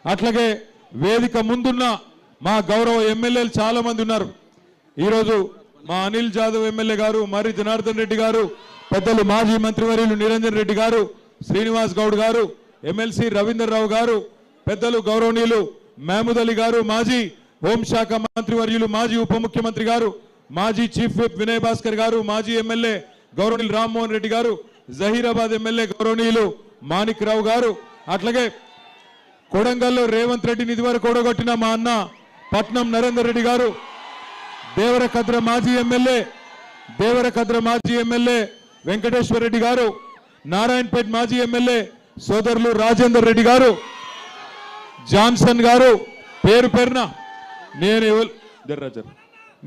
అట్లాగే వేదిక ముందున్న మా గౌరవ ఎమ్మెల్యేలు చాలా మంది ఉన్నారు. ఈరోజు మా అనిల్ జాదవ్ ఎమ్మెల్యే గారు, మరి జనార్దన్ రెడ్డి గారు, పెద్దలు మాజీ మంత్రివర్యులు నిరంజన్ రెడ్డి గారు, శ్రీనివాస్ గౌడ్ గారు, ఎమ్మెల్సీ రవీందర్ రావు గారు, పెద్దలు గౌరవనీయులు మహమూద్ అలీ గారు, మాజీ హోంశాఖ మంత్రివర్యులు, మాజీ ఉప ముఖ్యమంత్రి గారు, మాజీ చీఫ్ విప్ వినయ్ భాస్కర్ గారు, మాజీ ఎమ్మెల్యే గౌరవనీయులు రామ్మోహన్ రెడ్డి గారు, జహీరాబాద్ ఎమ్మెల్యే గౌరవనీయులు మాణిక్ రావు గారు, అట్లాగే కొడంగల్లో రేవంత్ రెడ్డిని ఇదివరకు ఓడగొట్టిన మా అన్న పట్నం నరేందర్ రెడ్డి గారు, దేవరకద్ర మాజీ ఎమ్మెల్యే వెంకటేశ్వర రెడ్డి గారు, నారాయణపేట మాజీ ఎమ్మెల్యే సోదరులు రాజేందర్ రెడ్డి గారు, జాన్సన్ గారు, పేరు పేరున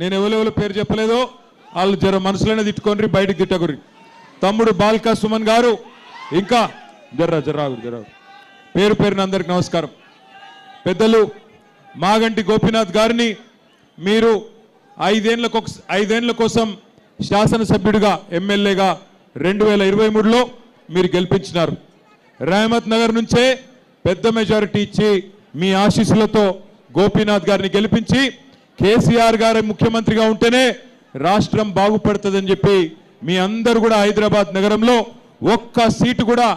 నేను ఎవరెవరు పేరు చెప్పలేదో వాళ్ళు జర మనసులోనే తిట్టుకోండి, బయటకు తిట్టకుర్రి. తమ్ముడు బాల్కా సుమన్ గారు, ఇంకా జర్రా పేరు పేరున అందరికి నమస్కారం. పెద్దలు మాగంటి గోపీనాథ్ గారిని మీరు 5 ఏళ్ల కోసం శాసనసభ్యుడిగా ఎమ్మెల్యేగా 2023లో మీరు గెలిపించినారు. రహమత్ నగర్ నుంచే పెద్ద మెజారిటీ ఇచ్చి మీ ఆశీస్సులతో గోపీనాథ్ గారిని గెలిపించి కేసీఆర్ గారి ముఖ్యమంత్రిగా ఉంటేనే రాష్ట్రం బాగుపడుతుందని చెప్పి మీ అందరూ కూడా హైదరాబాద్ నగరంలో ఒక్క సీటు కూడా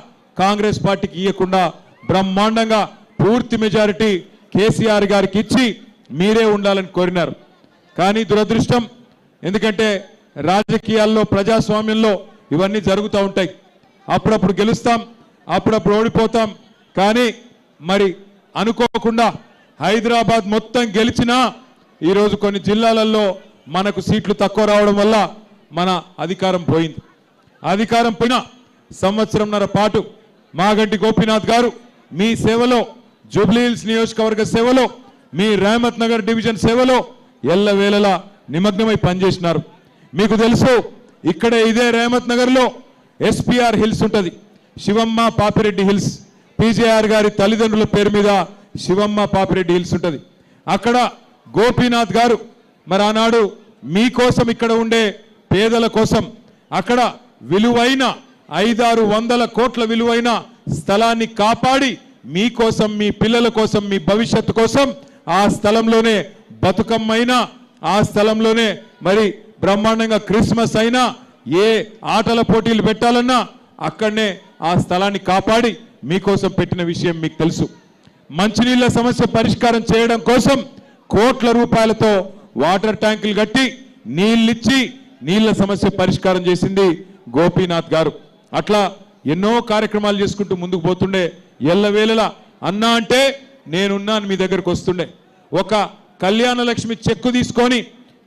కాంగ్రెస్ పార్టీకి ఇవ్వకుండా బ్రహ్మాండంగా పూర్తి మెజారిటీ కేసీఆర్ గారికి ఇచ్చి మీరే ఉండాలని కోరినారు. కానీ దురదృష్టం, ఎందుకంటే రాజకీయాల్లో ప్రజాస్వామ్యంలో ఇవన్నీ జరుగుతూ ఉంటాయి. అప్పుడప్పుడు గెలుస్తాం, అప్పుడప్పుడు ఓడిపోతాం. కానీ మరి అనుకోకుండా హైదరాబాద్ మొత్తం గెలిచినా ఈరోజు కొన్ని జిల్లాలలో మనకు సీట్లు తక్కువ రావడం వల్ల మన అధికారం పోయింది. అధికారం పోయిన సంవత్సరంన్నర పాటు మాగంటి గోపీనాథ్ గారు మీ సేవలో, జూబ్లీహిల్స్ నియోజకవర్గ సేవలో, మీ రహమత్ నగర్ డివిజన్ సేవలో ఎల్లవేళలా నిమగ్నమై పనిచేసినారు. మీకు తెలుసు, ఇక్కడే ఇదే రహమత్ నగర్లో ఎస్పీఆర్ హిల్స్ ఉంటుంది, శివమ్మ పాపిరెడ్డి హిల్స్. పీజేఆర్ గారి తల్లిదండ్రుల పేరు మీద శివమ్మ పాపిరెడ్డి హిల్స్ ఉంటుంది. అక్కడ గోపీనాథ్ గారు మరి ఆనాడు మీకోసం, ఇక్కడ ఉండే పేదల కోసం అక్కడ విలువైన 500-600 కోట్ల విలువైన స్థలాన్ని కాపాడి మీకోసం, మీ పిల్లల కోసం, మీ భవిష్యత్తు కోసం ఆ స్థలంలోనే బతుకమ్మైనా, ఆ స్థలంలోనే మరి బ్రహ్మాండంగా క్రిస్మస్ అయినా, ఏ ఆటల పోటీలు పెట్టాలన్నా అక్కడనే ఆ స్థలాన్ని కాపాడి మీకోసం పెట్టిన విషయం మీకు తెలుసు. మంచినీళ్ళ సమస్య పరిష్కారం చేయడం కోసం కోట్ల రూపాయలతో వాటర్ ట్యాంకులు కట్టి నీళ్ళిచ్చి నీళ్ల సమస్య పరిష్కారం చేసింది గోపీనాథ్ గారు. అట్లా ఎన్నో కార్యక్రమాలు చేసుకుంటూ ముందుకు పోతుండే. ఎల్లవేళలా అన్నా అంటే నేనున్నాను మీ దగ్గరకు వస్తుండే. ఒక కళ్యాణ లక్ష్మి చెక్కు తీసుకొని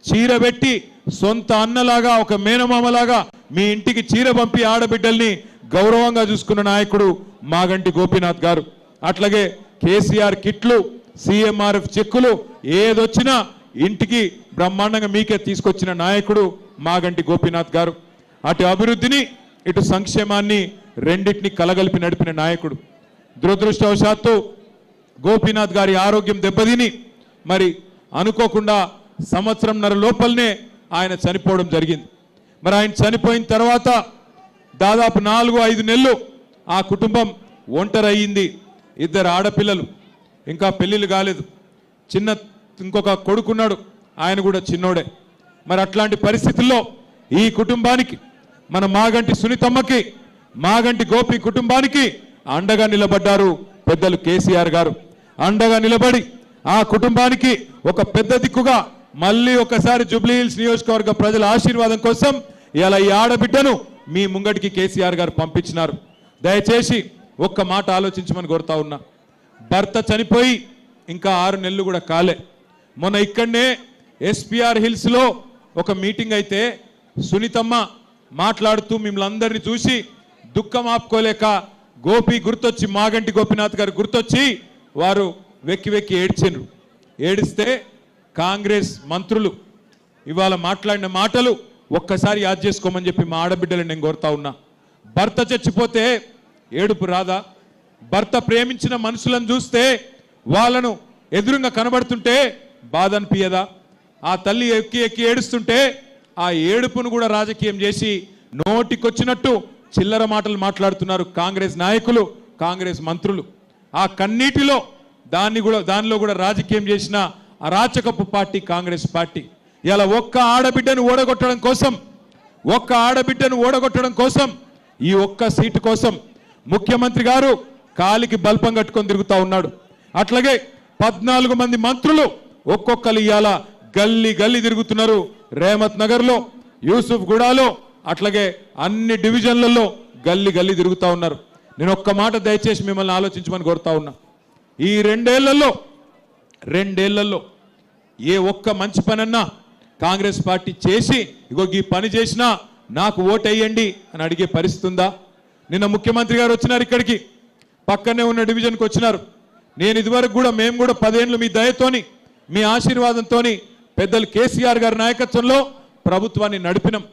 చీర పెట్టి సొంత అన్నలాగా, ఒక మేనమామలాగా మీ ఇంటికి చీర పంపి ఆడబిడ్డల్ని గౌరవంగా చూసుకున్న నాయకుడు మాగంటి గోపీనాథ్ గారు. అట్లాగే కేసీఆర్ కిట్లు, సీఎంఆర్ఎఫ్ చెక్కులు ఏదొచ్చినా ఇంటికి బ్రహ్మాండంగా మీకే తీసుకొచ్చిన నాయకుడు మాగంటి గోపీనాథ్ గారు. అటు అభివృద్ధిని, ఇటు సంక్షేమాన్ని రెండింటిని కలగలిపి నడిపిన నాయకుడు. దురదృష్టవశాత్తు గోపీనాథ్ గారి ఆరోగ్యం దెబ్బతిని మరి అనుకోకుండా సంవత్సరంన్నర లోపలనే ఆయన చనిపోవడం జరిగింది. మరి ఆయన చనిపోయిన తర్వాత దాదాపు 4-5 నెలలు ఆ కుటుంబం ఒంటరయ్యింది. 2 ఆడపిల్లలు, ఇంకా పెళ్ళిళ్ళు కాలేదు. ఇంకొక కొడుకున్నాడు, ఆయన కూడా చిన్నోడే. మరి అట్లాంటి పరిస్థితుల్లో ఈ కుటుంబానికి, మన మాగంటి సునీతమ్మకి, మాగంటి గోపి కుటుంబానికి అండగా నిలబడ్డారు పెద్దలు కేసీఆర్ గారు. అండగా నిలబడి ఆ కుటుంబానికి ఒక పెద్ద దిక్కుగా మళ్ళీ ఒకసారి జూబ్లీహిల్స్ నియోజకవర్గ ప్రజల ఆశీర్వాదం కోసం ఇలా ఈ ఆడబిడ్డను మీ ముంగడికి కేసీఆర్ గారు పంపించినారు. దయచేసి ఒక్క మాట ఆలోచించమని కోరుతా ఉన్నా. భర్త చనిపోయి ఇంకా 6 నెలలు కూడా కాలే. మొన్న ఇక్కడనే ఎస్పీఆర్ హిల్స్లో ఒక మీటింగ్ అయితే సునీతమ్మ మాట్లాడుతూ మిమ్మల్ని అందరినీ చూసి దుఃఖం ఆపుకోలేక గోపి గుర్తొచ్చి, మాగంటి గోపీనాథ్ గారు గుర్తొచ్చి వారు వెక్కి వెక్కి ఏడ్చిండ్రు. ఏడిస్తే కాంగ్రెస్ మంత్రులు ఇవాళ మాట్లాడిన మాటలు ఒక్కసారి యాద్ చేసుకోమని చెప్పి మా ఆడబిడ్డలు నేను కోరుతా ఉన్నా. భర్త చచ్చిపోతే ఏడుపు రాదా? భర్త ప్రేమించిన మనుషులను చూస్తే వాళ్ళను ఎదురుగా కనబడుతుంటే బాధ అనిపించదా? ఆ తల్లి ఎక్కి ఎక్కి ఏడుస్తుంటే ఆ ఏడుపును కూడా రాజకీయం చేసి నోటికొచ్చినట్టు చిల్లర మాటలు మాట్లాడుతున్నారు కాంగ్రెస్ నాయకులు, కాంగ్రెస్ మంత్రులు. ఆ కన్నీటిలో దానిలో కూడా రాజకీయం చేసిన అరాచకపు పార్టీ కాంగ్రెస్ పార్టీ. ఇలా ఒక్క ఆడబిడ్డను ఓడగొట్టడం కోసం ఈ ఒక్క సీటు కోసం ముఖ్యమంత్రి గారు కాలికి బల్పం కట్టుకొని తిరుగుతా ఉన్నాడు. అట్లాగే 14 మంది మంత్రులు ఒక్కొక్కరు ఇవాళ గల్లీ గల్లీ తిరుగుతున్నారు. రేమత్ నగర్లో, యూసుఫ్ గూడాలో, అట్లాగే అన్ని డివిజన్లలో గల్లీ గల్లీ తిరుగుతూ ఉన్నారు. నేను ఒక్క మాట దయచేసి మిమ్మల్ని ఆలోచించమని కోరుతా ఉన్నా. ఈ రెండేళ్లలో ఏ ఒక్క మంచి పనన్నా కాంగ్రెస్ పార్టీ చేసి ఇగో ఈ పని చేసినా నాకు ఓటేయండి అని అడిగే పరిస్థితి ఉందా? నిన్న ముఖ్యమంత్రి గారు వచ్చినారు, ఇక్కడికి పక్కనే ఉన్న డివిజన్కి వచ్చినారు. నేను ఇదివరకు కూడా మేము కూడా 10 ఏళ్ళు మీ దయతోని మీ ఆశీర్వాదంతోని పెద్దలు కేసీఆర్ గారి నాయకత్వంలో ప్రభుత్వాన్ని నడిపినాం.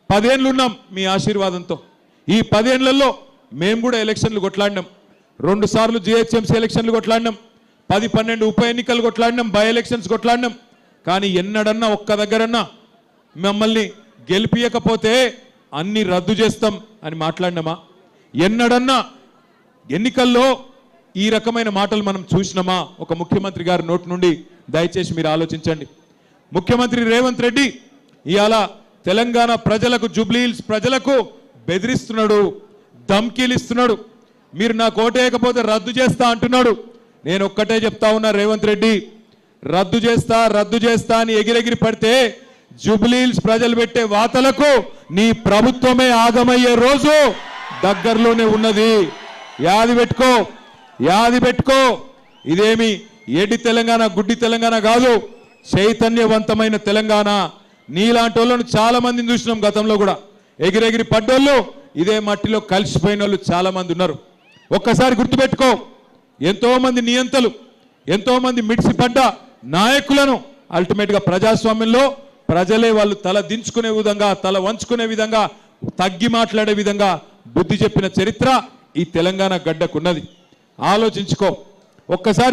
10 ఏళ్ళు ఉన్నాం మీ ఆశీర్వాదంతో. ఈ 10 ఏళ్లలో మేము కూడా ఎలక్షన్లు కొట్లాడినాం. 2 సార్లు జిహెచ్ఎంసీ ఎలక్షన్లు కొట్లాడినాం, 10-12 ఉప ఎన్నికలు కొట్లాడినాం, బై ఎలక్షన్స్ కొట్లాడినాం. కానీ ఎన్నడన్నా ఒక్క దగ్గరన్నా మమ్మల్ని గెలిపియకపోతే అన్ని రద్దు చేస్తాం అని మాట్లాడినామా? ఎన్నడన్నా ఎన్నికల్లో ఈ రకమైన మాటలు మనం చూసినామా ఒక ముఖ్యమంత్రి గారి నోటి నుండి? దయచేసి మీరు ఆలోచించండి. ముఖ్యమంత్రి రేవంత్ రెడ్డి ఇవాళ తెలంగాణ ప్రజలకు, జూబ్లీహిల్స్ ప్రజలకు బెదిరిస్తున్నాడు, ధమ్కీలు ఇస్తున్నాడు. మీరు నాకు ఓటేయకపోతే రద్దు చేస్తా అంటున్నాడు. నేను ఒక్కటే చెప్తా ఉన్నా, రేవంత్ రెడ్డి రద్దు చేస్తా అని ఎగిరెగిరి పడితే జూబ్లీహిల్స్ ప్రజలు పెట్టే వాతలకు నీ ప్రభుత్వమే ఆగమయ్యే రోజు దగ్గరలోనే ఉన్నది. యాది పెట్టుకో. ఇదేమి ఏడి తెలంగాణ, గుడ్డి తెలంగాణ కాదు, చైతన్యవంతమైన తెలంగాణ. నీలాంటి వాళ్ళను చాలా మందిని చూసినాం గతంలో కూడా. ఎగిరెగిరి పడ్డోళ్ళు, ఇదే మట్టిలో కలిసిపోయిన వాళ్ళు చాలా మంది ఉన్నారు. ఒక్కసారి గుర్తుపెట్టుకో, ఎంతో మంది నియంతలు, ఎంతో మంది మిడిసిపడ్డ నాయకులను అల్టిమేట్గా ప్రజాస్వామ్యంలో ప్రజలే వాళ్ళు తల దించుకునే విధంగా, తల వంచుకునే విధంగా, తగ్గి మాట్లాడే విధంగా బుద్ధి చెప్పిన చరిత్ర ఈ తెలంగాణ గడ్డకున్నది. ఆలోచించుకో ఒక్కసారి.